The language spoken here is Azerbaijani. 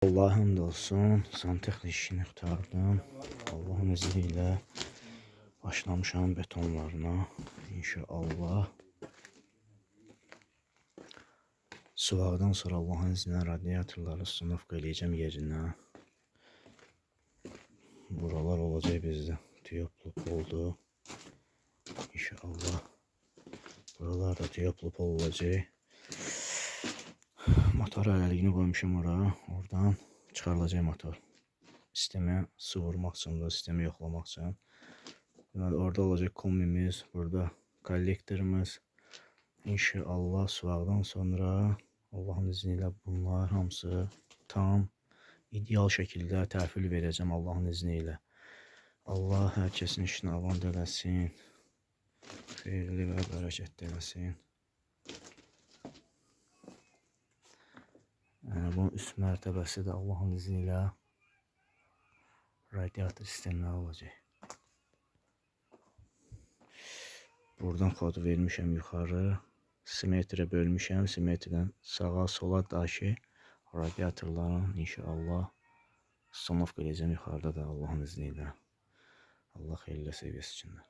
Allah hamd olsun, santexnik işini qurtardım. Allahın izniyle başlamışam betonlarına. İnşallah. Sıvaqdan sonra Allahın izniyle radiatorları sınıfq eləyəcəm yerinə. Buralar olacaq bizdə. Tiyoplup oldu. İnşallah. Buralar da tiyoplup olacaq. Motor əliliyini qoymuşam ora. Oradan çıxarılacaq motor. Sistemi su vurmaq üçün, sistemi yoxlamaq üçün. Deməli, orada olacaq kombimiz, burada kollektorumuz. İnşallah sıvaqdan sonra Allahın izniyle bunlar hamısı tam ideal şəkildə təhvil verəcəm Allahın izniyle. Allah hər kəsin işini avan eləsin. Xeyirli və bərəkətli eləsin. Bunun üst mərtəbəsi də Allahın izniyle radiator sistemləri olacaq. Buradan kodu vermişəm yuxarı. Simetre bölmüşəm. Simetrdən sağa sola daşı radiatorların inşallah sınıf eləyəcəm yuxarıda da Allahın izniyle. Allah xeyirlə seviyesi içində.